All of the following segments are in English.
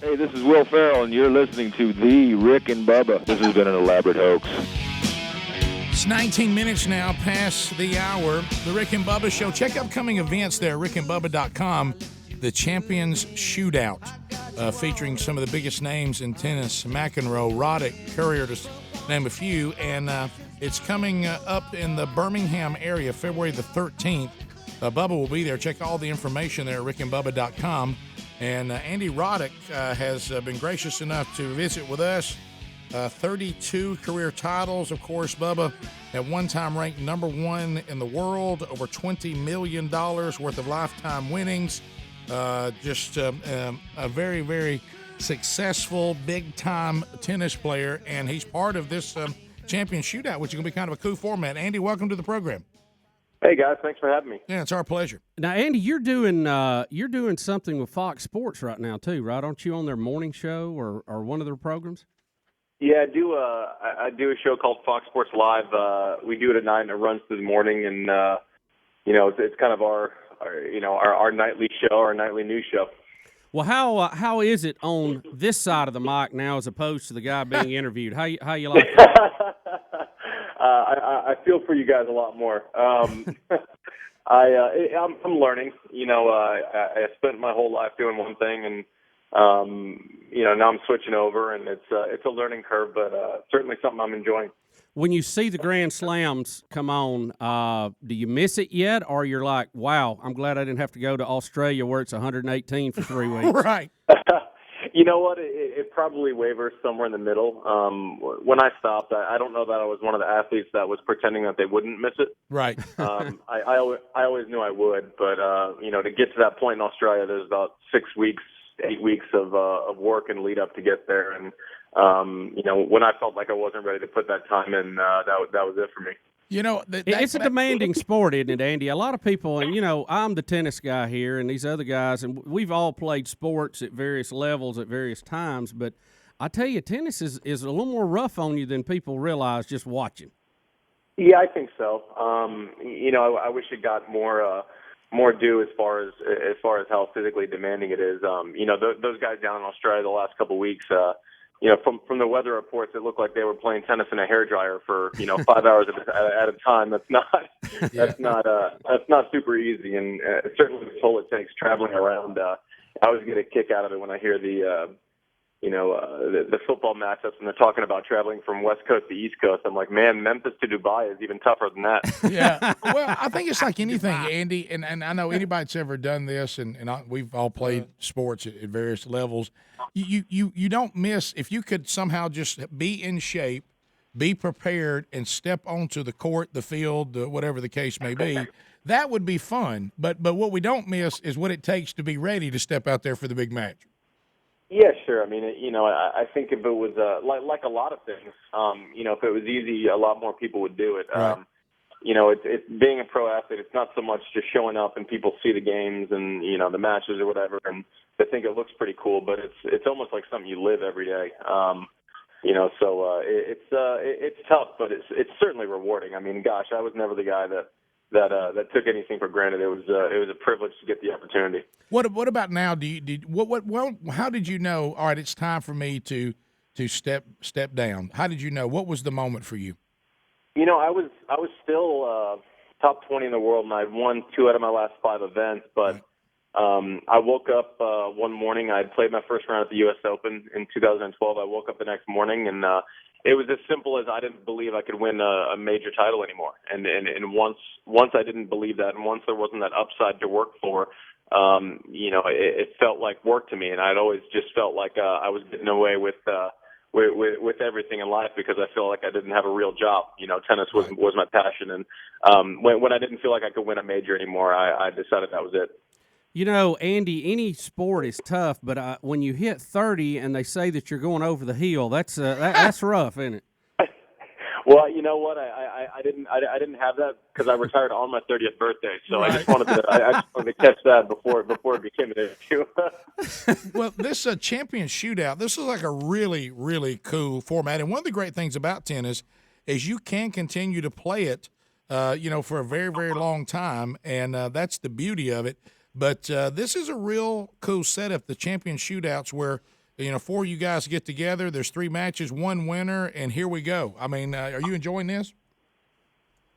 Hey, this is Will Ferrell, and you're listening to The Rick and Bubba. This has been an elaborate hoax. It's 19 minutes now past the hour. The Rick and Bubba Show. Check upcoming events there, rickandbubba.com. The Champions Shootout, featuring some of the biggest names in tennis, McEnroe, Roddick, Courier, to name a few. And it's coming up in the Birmingham area, February the 13th. Bubba will be there. Check all the information there at rickandbubba.com. And Andy Roddick has been gracious enough to visit with us. 32 career titles, of course. Bubba at one time ranked number one in the world, over $20 million worth of lifetime winnings. Just a very, very successful, big-time tennis player, and he's part of this champion shootout, which is going to be kind of a cool format. Andy, welcome to the program. Hey guys, thanks for having me. Yeah, it's our pleasure. Now, Andy, you're doing something with Fox Sports right now too, right? Aren't you on their morning show or one of their programs? Yeah, I do a show called Fox Sports Live. We do it at night and it runs through the morning, and it's kind of our nightly show, our nightly news show. Well, how is it on this side of the mic now as opposed to the guy being interviewed? How you like that? I feel for you guys a lot more. I'm learning. I spent my whole life doing one thing, and now I'm switching over, and it's a learning curve, but certainly something I'm enjoying. When you see the Grand Slams come on, do you miss it yet, or you're like, wow, I'm glad I didn't have to go to Australia where it's 118 for 3 weeks? Right. You know what? It probably wavers somewhere in the middle. When I stopped, I don't know that I was one of the athletes that was pretending that they wouldn't miss it. Right. I always knew I would, but to get to that point in Australia, there's about 8 weeks of work and lead up to get there, and when I felt like I wasn't ready to put that time in, that was it for me. It's a demanding sport, isn't it, Andy? A lot of people, and, I'm the tennis guy here and these other guys, and we've all played sports at various levels at various times, but I tell you, tennis is a little more rough on you than people realize just watching. Yeah, I think so. I wish it got more due as far as how physically demanding it is. Those guys down in Australia the last couple of weeks, from the weather reports, it looked like they were playing tennis in a hairdryer for 5 hours at a time. That's not super easy, and certainly the toll it takes traveling around. I always get a kick out of it when I hear the football matchups and they're talking about traveling from West Coast to East Coast. I'm like, man, Memphis to Dubai is even tougher than that. Yeah. Well, I think it's like anything, Andy, and I know anybody that's ever done this, and we've all played sports at various levels. You don't miss, if you could somehow just be in shape, be prepared, and step onto the court, the field, whatever the case may be, that would be fun. But what we don't miss is what it takes to be ready to step out there for the big match. Yeah, sure. I mean, I think if it was like a lot of things, if it was easy, a lot more people would do it. Right. It's being a pro athlete. It's not so much just showing up and people see the games and the matches or whatever, and they think it looks pretty cool. But it's almost like something you live every day. So it's tough, but it's certainly rewarding. I mean, gosh, I was never the guy that took anything for granted. It was a privilege to get the opportunity. What about now? How did you know? All right, it's time for me to step down. How did you know? What was the moment for you? I was still top 20 in the world, and I'd won 2 out of my last 5 events. But I woke up one morning. I played my first round at the U.S. Open in 2012. I woke up the next morning, and it was as simple as I didn't believe I could win a major title anymore. And once I didn't believe that, and once there wasn't that upside to work for, it felt like work to me. And I'd always just felt like I was getting away with everything in life because I feel like I didn't have a real job. Tennis was my passion. And when I didn't feel like I could win a major anymore, I decided that was it. Andy, any sport is tough, but when you hit 30 and they say that you're going over the hill, that's rough, isn't it? Well, you know what? I didn't have that because I retired on my 30th birthday. So right. I just wanted to catch that before it became an issue. Well, this champion shootout, this is like a really, really cool format. And one of the great things about tennis is you can continue to play it, for a very, very long time, and that's the beauty of it. But this is a real cool setup, the champion shootouts, where 4 you guys get together. There's 3 matches, 1 winner, and here we go. I mean, are you enjoying this?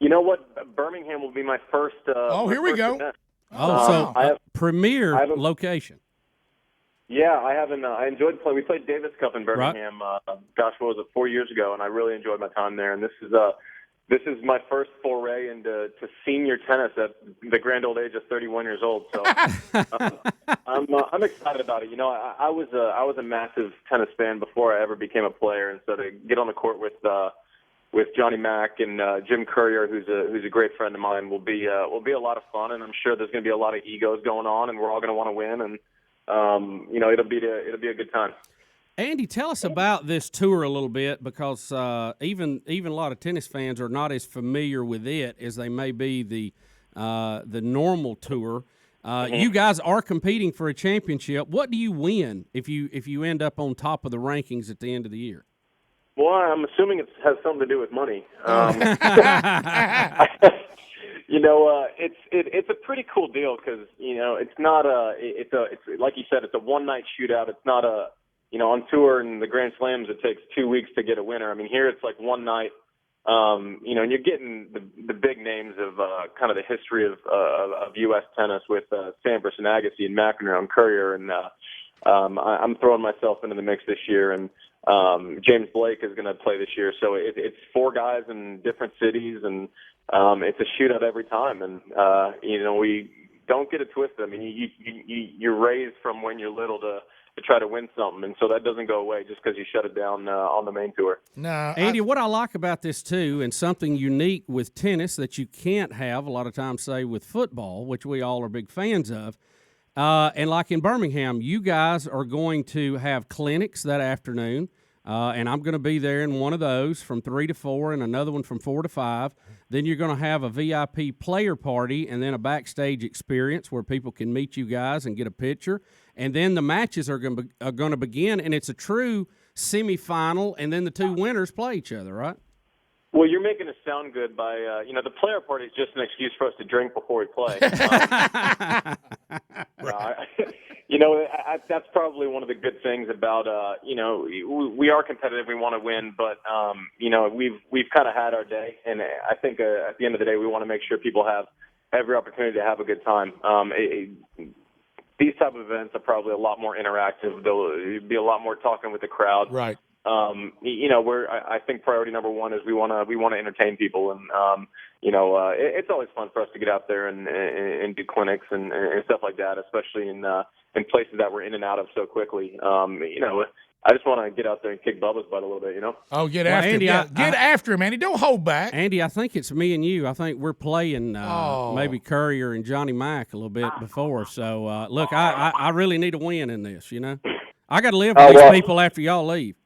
You know what? Birmingham will be my first. Here we go. Event. Premier location. Yeah, I haven't. I enjoyed play. We played Davis Cup in Birmingham. Right. What was it, 4 years ago? And I really enjoyed my time there. And this is my first foray into senior tennis at the grand old age of 31 years old. So I'm excited about it. You know, I was a massive tennis fan before I ever became a player, and so to get on the court with Johnny Mack and Jim Courier, who's a great friend of mine, will be a lot of fun. And I'm sure there's going to be a lot of egos going on, and we're all going to want to win. And it'll be a good time. Andy, tell us about this tour a little bit, because even a lot of tennis fans are not as familiar with it as they may be the normal tour. You guys are competing for a championship. What do you win if you end up on top of the rankings at the end of the year? Well, I'm assuming it has something to do with money. It's a pretty cool deal because it's not it's like you said, it's a one-night shootout. It's not on tour and the Grand Slams, it takes 2 weeks to get a winner. I mean, here it's like one night, and you're getting the big names of kind of the history of U.S. tennis with Sampras and Agassi and McEnroe and Courier, and I'm throwing myself into the mix this year, and James Blake is going to play this year. So it's 4 guys in different cities, and it's a shootout every time, and we don't get it twisted. I mean, you're raised from when you're little to try to win something, and so that doesn't go away just because you shut it down on the main tour. No, Andy, what I like about this too, and something unique with tennis that you can't have a lot of times, say, with football, which we all are big fans of, and like in Birmingham, you guys are going to have clinics that afternoon, and I'm going to be there in one of those from 3 to 4 and another one from 4 to 5. Then you're going to have a VIP player party and then a backstage experience where people can meet you guys and get a picture. And then the matches are going to begin, and it's a true semifinal, and then the 2 winners play each other, right? Well, you're making it sound good by, the player party is just an excuse for us to drink before we play. That's probably one of the good things about, we are competitive, we want to win, but, we've kind of had our day, and I think at the end of the day, we want to make sure people have every opportunity to have a good time. These type of events are probably a lot more interactive. There'll be a lot more talking with the crowd. Right. I think priority number one is we want to entertain people, and it's always fun for us to get out there and do clinics and stuff like that, especially in places that we're in and out of so quickly. I just want to get out there and kick Bubba's butt a little bit, Oh, get after Andy, him. Get after him, Andy. Don't hold back. Andy, I think it's me and you. I think we're playing maybe Courier and Johnny Mack a little bit before. So, look, I really need a win in this, I got to live with these people after y'all leave.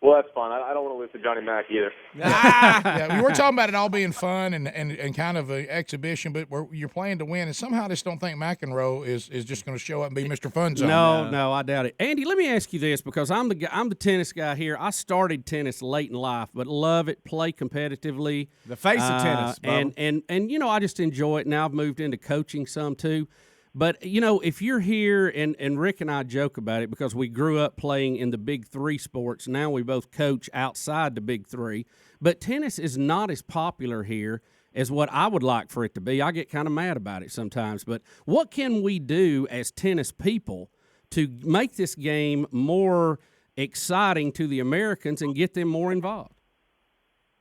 Well, that's fine. I don't want to lose to Johnny Mack either. We were talking about it all being fun and kind of an exhibition, but you're playing to win, and somehow I just don't think McEnroe is just going to show up and be Mr. Fun Zone. No, I doubt it. Andy, let me ask you this, because I'm the tennis guy here. I started tennis late in life, but love it, play competitively. The face of tennis, and I just enjoy it. Now I've moved into coaching some too. But, if you're here, and Rick and I joke about it because we grew up playing in the big 3 sports. Now we both coach outside the big 3. But tennis is not as popular here as what I would like for it to be. I get kind of mad about it sometimes. But what can we do as tennis people to make this game more exciting to the Americans and get them more involved?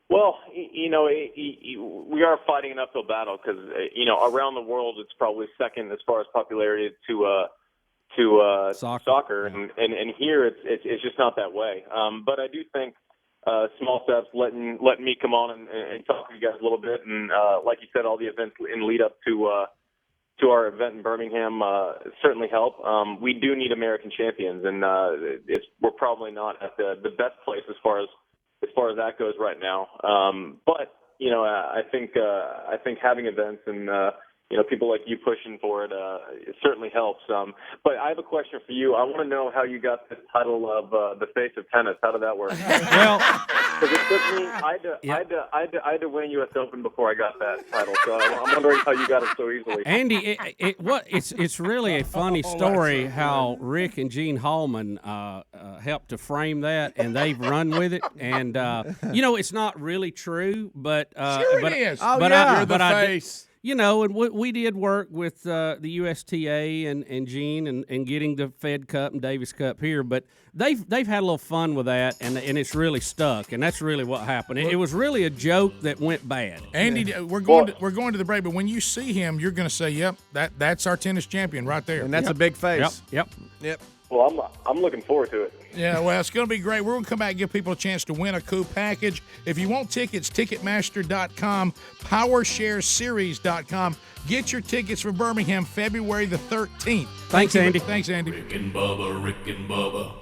Well, we are fighting an uphill battle because, around the world it's probably second as far as popularity to soccer. And here it's just not that way. But I do think small steps, letting me come on and talk to you guys a little bit, and like you said, all the events in lead up to our event in Birmingham certainly help. We do need American champions, and we're probably not at the best place as far as that goes right now. But I think having events and people like you pushing for it, it certainly helps. But I have a question for you. I want to know how you got this title of the face of tennis. How did that work? Well, because it took me. I had to win U.S. Open before I got that title. So I'm wondering how you got it so easily. Andy, it's really a funny story how Rick and Gene Hallman helped to frame that, and they've run with it. And it's not really true, but it is. You're the face. And we did work with the USTA and Gene and getting the Fed Cup and Davis Cup here, but they've had a little fun with that, and it's really stuck, and that's really what happened. It was really a joke that went bad. Andy, we're going to the break, but when you see him, you're going to say, "Yep, that's our tennis champion right there," and that's a big face. Yep. Well, I'm looking forward to it. Yeah, well, it's going to be great. We're going to come back and give people a chance to win a cool package. If you want tickets, Ticketmaster.com, PowershareSeries.com. Get your tickets for Birmingham, February the 13th. Thanks, Andy. Thanks, Andy. Rick and Bubba, Rick and Bubba.